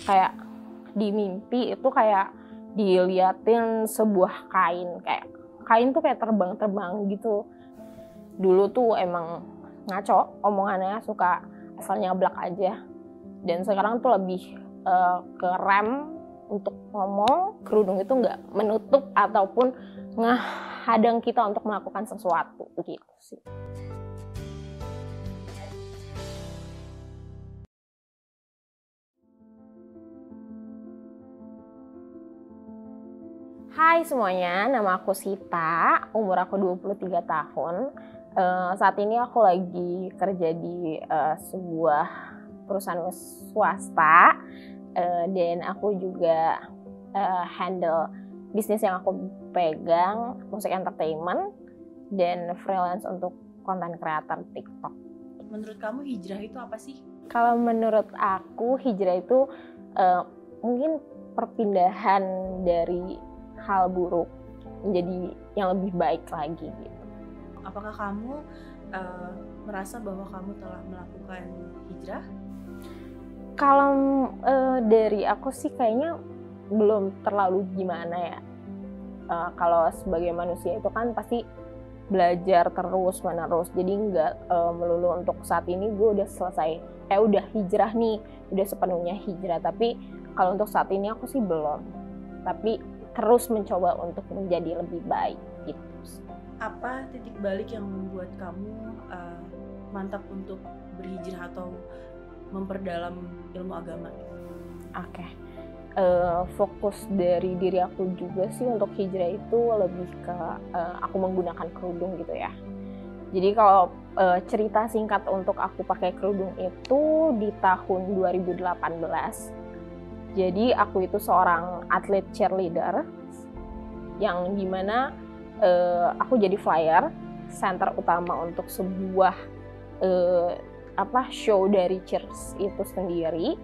kayak di mimpi itu kayak diliatin sebuah kain, kayak kain tuh kayak terbang-terbang gitu. Dulu tuh emang ngaco omongannya, suka asal nyablak aja. Dan sekarang tuh lebih ke rem untuk ngomong. Kerudung itu nggak menutup ataupun ngehadang kita untuk melakukan sesuatu gitu sih. Hai semuanya, nama aku Sita, umur aku 23 tahun. Saat ini aku lagi kerja di sebuah perusahaan swasta, dan aku juga handle bisnis yang aku pegang, musik entertainment, dan freelance untuk konten kreator TikTok. Menurut kamu hijrah itu apa sih? Kalau menurut aku hijrah itu mungkin perpindahan dari hal buruk menjadi yang lebih baik lagi gitu. Apakah kamu merasa bahwa kamu telah melakukan hijrah? Kalau dari aku sih kayaknya belum terlalu gimana ya. Kalau sebagai manusia itu kan pasti belajar terus menerus. Jadi nggak melulu untuk saat ini gue udah selesai, udah hijrah nih, udah sepenuhnya hijrah. Tapi kalau untuk saat ini aku sih belum. Tapi terus mencoba untuk menjadi lebih baik gitu. Apa titik balik yang membuat kamu mantap untuk berhijrah atau memperdalam ilmu agama? Oke. Fokus dari diri aku juga sih untuk hijrah itu lebih ke aku menggunakan kerudung gitu ya. Jadi kalau cerita singkat untuk aku pakai kerudung itu di tahun 2018. Jadi aku itu seorang atlet cheerleader yang dimana aku jadi flyer center utama untuk sebuah show dari cheers itu sendiri.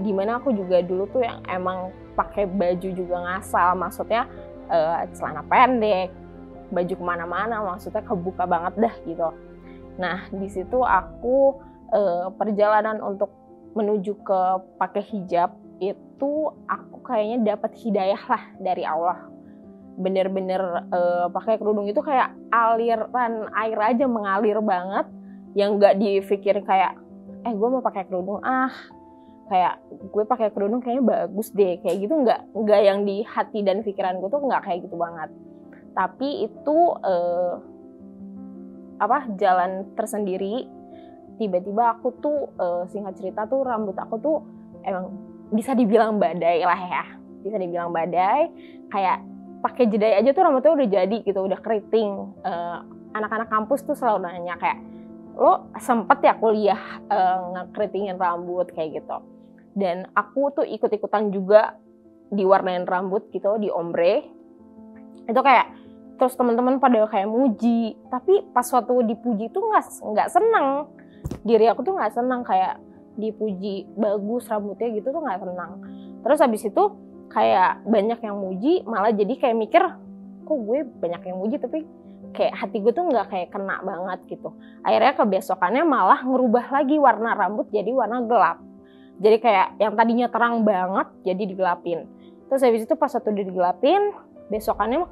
Dimana aku juga dulu tuh yang emang pakai baju juga ngasal, maksudnya celana pendek, baju kemana-mana, maksudnya kebuka banget dah gitu. Nah di situ aku perjalanan untuk menuju ke pakai hijab itu aku kayaknya dapat hidayah lah dari Allah. Bener-bener pakai kerudung itu kayak aliran air aja mengalir banget, yang nggak dipikirin kayak gue mau pakai kerudung, kayak gue pakai kerudung kayaknya bagus deh, kayak gitu nggak yang di hati dan pikiran gue tuh nggak kayak gitu banget. Tapi itu jalan tersendiri. Tiba-tiba aku tuh singkat cerita tuh rambut aku tuh emang bisa dibilang badai lah ya, bisa dibilang badai. Kayak pakai jedai aja tuh rambutnya udah jadi gitu, udah keriting. Anak-anak kampus tuh selalu nanya kayak, lo sempet ya kuliah ngekeritingin rambut kayak gitu. Dan aku tuh ikut-ikutan juga diwarnain rambut gitu, di ombre. Itu kayak terus teman-teman pada kayak muji, tapi pas waktu dipuji tuh nggak seneng. Diri aku tuh nggak seneng, kayak dipuji bagus rambutnya gitu tuh nggak senang. Terus habis itu kayak banyak yang muji, malah jadi kayak mikir kok gue banyak yang muji tapi kayak hati gue tuh nggak kayak kena banget gitu. Akhirnya kebesokannya malah ngerubah lagi warna rambut jadi warna gelap. Jadi kayak yang tadinya terang banget jadi digelapin. Terus habis itu pas waktu udah digelapin, besokannya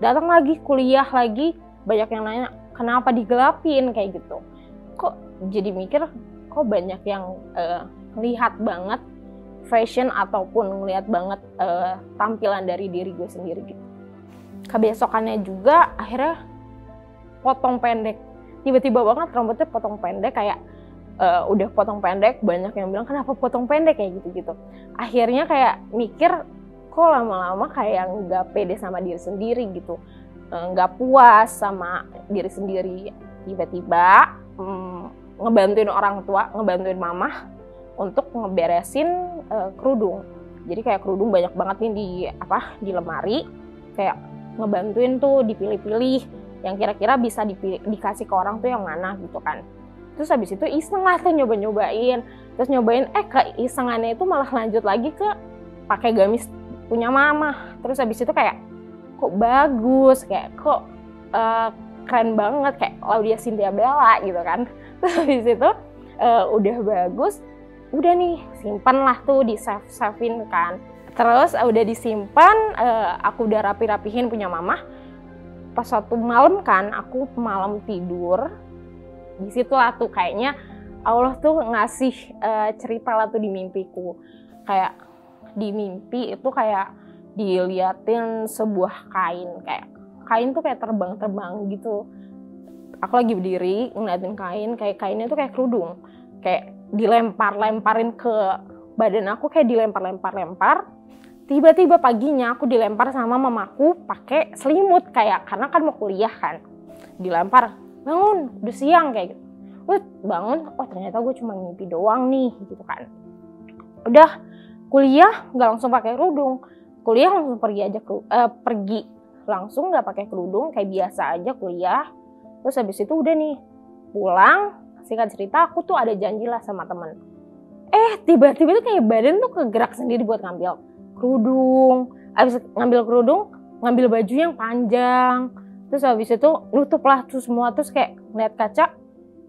datang lagi kuliah lagi, banyak yang nanya kenapa digelapin kayak gitu. Kok jadi mikir kok banyak yang lihat banget fashion ataupun ngelihat banget tampilan dari diri gue sendiri gitu. Kebesokannya juga akhirnya potong pendek, tiba-tiba banget rambutnya potong pendek, kayak udah potong pendek, banyak yang bilang kenapa potong pendek kayak gitu-gitu. Akhirnya kayak mikir kok lama-lama kayak nggak pede sama diri sendiri gitu, nggak puas sama diri sendiri. Tiba-tiba ngebantuin orang tua, ngebantuin mamah untuk ngeberesin kerudung. Jadi kayak kerudung banyak banget nih di lemari, kayak ngebantuin tuh dipilih-pilih yang kira-kira bisa dikasih ke orang tuh yang mana gitu kan. Terus habis itu iseng lah tuh nyoba-nyobain. Terus nyobain keisengannya itu malah lanjut lagi ke pakai gamis punya mama. Terus habis itu kayak kok bagus, kayak kok keren banget, kayak Laudia Cynthia Bella gitu kan. Terus habis itu udah bagus, udah nih simpan lah tuh, di savein kan. Terus udah disimpan, aku udah rapihin punya mama. Pas suatu malam kan, aku malam tidur, disitulah tuh kayaknya Allah tuh ngasih cerita lah tuh di mimpiku. Kayak di mimpi itu kayak diliatin sebuah kain, kayak kain tuh kayak terbang-terbang gitu. Aku lagi berdiri ngeliatin kain, kayak kainnya tuh kayak kerudung, kayak dilempar-lemparin ke badan aku, kayak dilempar-lempar. Tiba-tiba paginya aku dilempar sama mamaku pakai selimut, kayak karena kan mau kuliah kan. Dilempar, bangun, udah siang kayak gitu. Bangun, oh ternyata gue cuma mimpi doang nih gitu kan. Udah kuliah nggak langsung pakai kerudung, kuliah langsung pergi langsung nggak pakai kerudung, kayak biasa aja kuliah. Terus habis itu udah nih pulang, singkat cerita aku tuh ada janji lah sama teman. Tiba-tiba tuh kayak badan tuh kegerak sendiri buat ngambil kerudung. Habis ngambil kerudung, ngambil baju yang panjang. Terus habis itu nutup lah tuh semua. Terus kayak ngeliat kaca,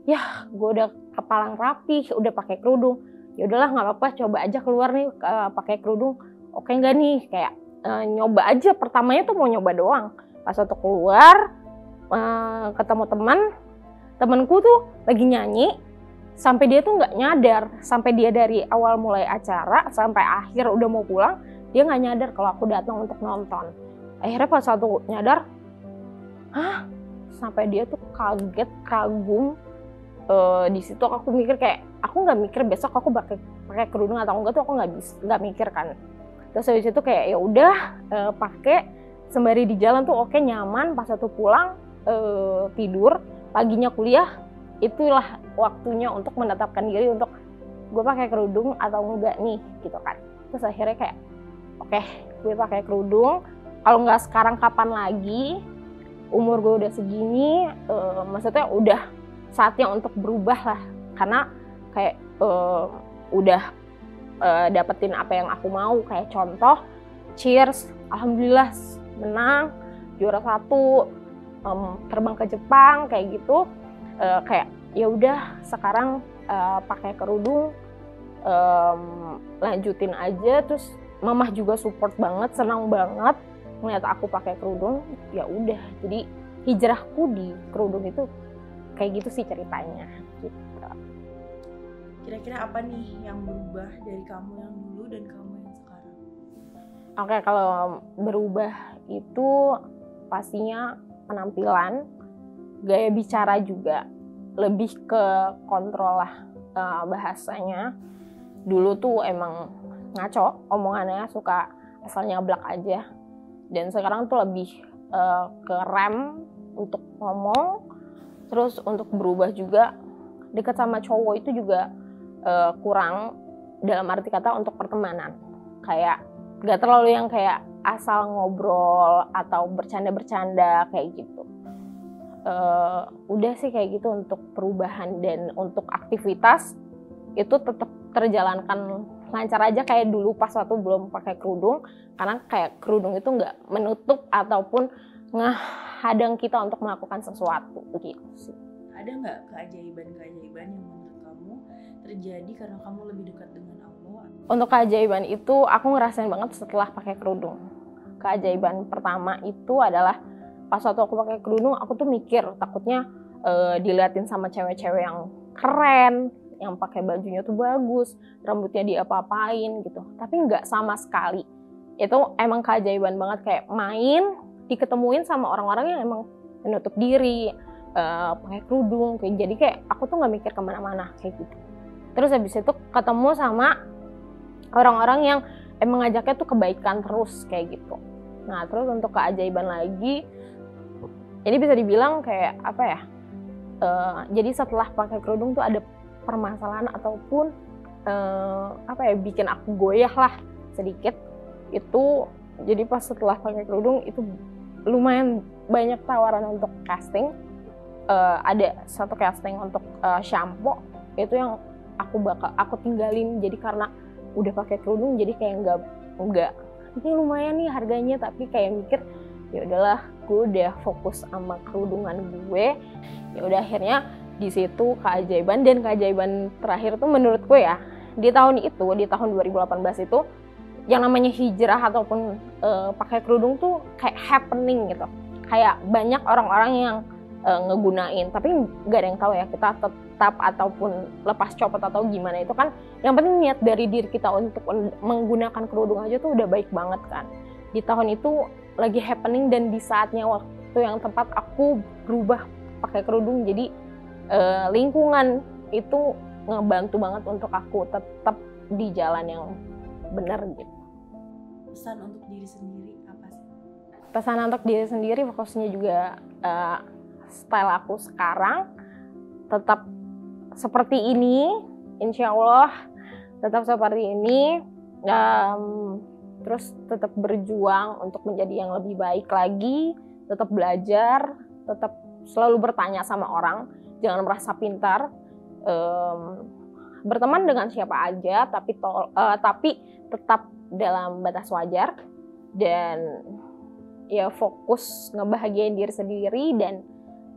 ya gue udah kepalang rapi, udah pakai kerudung. Ya udahlah nggak apa-apa, coba aja keluar nih pakai kerudung. Oke nggak nih, kayak nyoba aja. Pertamanya tuh mau nyoba doang. Pas waktu keluar, ketemu temanku tuh lagi nyanyi, sampai dia tuh nggak nyadar, sampai dia dari awal mulai acara sampai akhir udah mau pulang, dia nggak nyadar kalau aku datang untuk nonton. Akhirnya pas satu nyadar, sampai dia tuh kaget, kagum. Di situ aku mikir kayak, aku nggak mikir besok aku pakai kerudung atau enggak tuh, aku nggak mikir kan. Terus habis itu kayak ya udah pakai sembari di jalan tuh oke, nyaman. Pas satu pulang tidur, paginya kuliah, itulah waktunya untuk menetapkan diri untuk gue pakai kerudung atau enggak nih gitu kan. Terus akhirnya kayak oke, gue pakai kerudung. Kalau nggak sekarang kapan lagi, umur gue udah segini, maksudnya udah saatnya untuk berubah lah, karena kayak udah dapetin apa yang aku mau. Kayak contoh Cheers, alhamdulillah menang juara 1, terbang ke Jepang kayak gitu. Kayak ya udah sekarang pakai kerudung, lanjutin aja. Terus mamah juga support banget, senang banget ngeliat aku pakai kerudung. Ya udah, jadi hijrahku di kerudung itu kayak gitu sih ceritanya gitu. Kira-kira apa nih yang berubah dari kamu yang dulu dan kamu yang sekarang? Oke, kalau berubah itu pastinya penampilan, gaya bicara juga lebih ke kontrol lah bahasanya. Dulu tuh emang ngaco omongannya, suka asal nyablak aja. Dan sekarang tuh lebih ke rem untuk ngomong. Terus untuk berubah juga, dekat sama cowok itu juga kurang, dalam arti kata untuk pertemanan. Kayak gak terlalu yang kayak asal ngobrol atau bercanda-bercanda kayak gitu. Udah sih kayak gitu untuk perubahan. Dan untuk aktivitas itu tetap terjalankan lancar aja kayak dulu pas waktu belum pakai kerudung, karena kayak kerudung itu nggak menutup ataupun ngehadang kita untuk melakukan sesuatu gitu sih. Ada nggak keajaiban-keajaiban yang menurut kamu terjadi karena kamu lebih dekat dengan Allah? Untuk keajaiban itu aku ngerasain banget setelah pakai kerudung. Keajaiban pertama itu adalah pas waktu aku pakai kerudung, aku tuh mikir takutnya diliatin sama cewek-cewek yang keren, yang pakai bajunya tuh bagus, rambutnya diapa-apain gitu. Tapi nggak sama sekali. Itu emang keajaiban banget, kayak main diketemuin sama orang-orang yang emang menutup diri, pakai kerudung, kayak jadi kayak aku tuh nggak mikir kemana-mana kayak gitu. Terus habis itu ketemu sama orang-orang yang emang ngajaknya tuh kebaikan terus kayak gitu. Nah terus untuk keajaiban lagi, ini bisa dibilang kayak apa ya? Jadi setelah pakai kerudung tuh ada permasalahan ataupun bikin aku goyah lah sedikit. Itu jadi pas setelah pakai kerudung itu lumayan banyak tawaran untuk casting. Ada satu casting untuk shampoo, itu yang aku tinggalin. Jadi karena udah pakai kerudung, jadi kayak nggak ini lumayan nih harganya, tapi kayak mikir ya udahlah, gue udah fokus sama kerudungan gue. Ya udah, akhirnya di situ keajaiban. Dan keajaiban terakhir tuh menurut gue ya, di tahun 2018 itu yang namanya hijrah ataupun pakai kerudung tuh kayak happening gitu. Kayak banyak orang-orang yang ngegunain, tapi nggak ada yang tahu ya kita tetap ataupun lepas copot atau gimana, itu kan yang penting niat dari diri kita untuk menggunakan kerudung aja tuh udah baik banget kan. Di tahun itu lagi happening dan di saatnya waktu yang tepat aku berubah pakai kerudung, jadi lingkungan itu ngebantu banget untuk aku tetap di jalan yang benar gitu. Pesan untuk diri sendiri apa sih? Pesan untuk diri sendiri fokusnya juga style aku sekarang tetap seperti ini, insya Allah tetap seperti ini, terus tetap berjuang untuk menjadi yang lebih baik lagi, tetap belajar, tetap selalu bertanya sama orang, jangan merasa pintar, berteman dengan siapa aja, tapi tetap dalam batas wajar, dan ya fokus ngebahagiain diri sendiri dan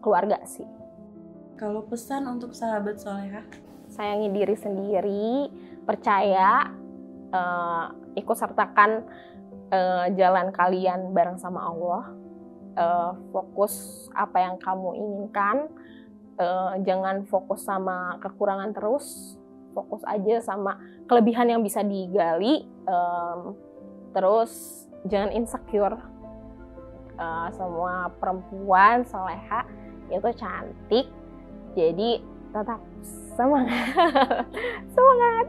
keluarga sih. Kalau pesan untuk sahabat soleha? Sayangi diri sendiri, percaya, ikut sertakan jalan kalian bareng sama Allah, fokus apa yang kamu inginkan, jangan fokus sama kekurangan terus, fokus aja sama kelebihan yang bisa digali, terus jangan insecure. Semua perempuan soleha itu cantik, jadi tetap semangat. Semangat.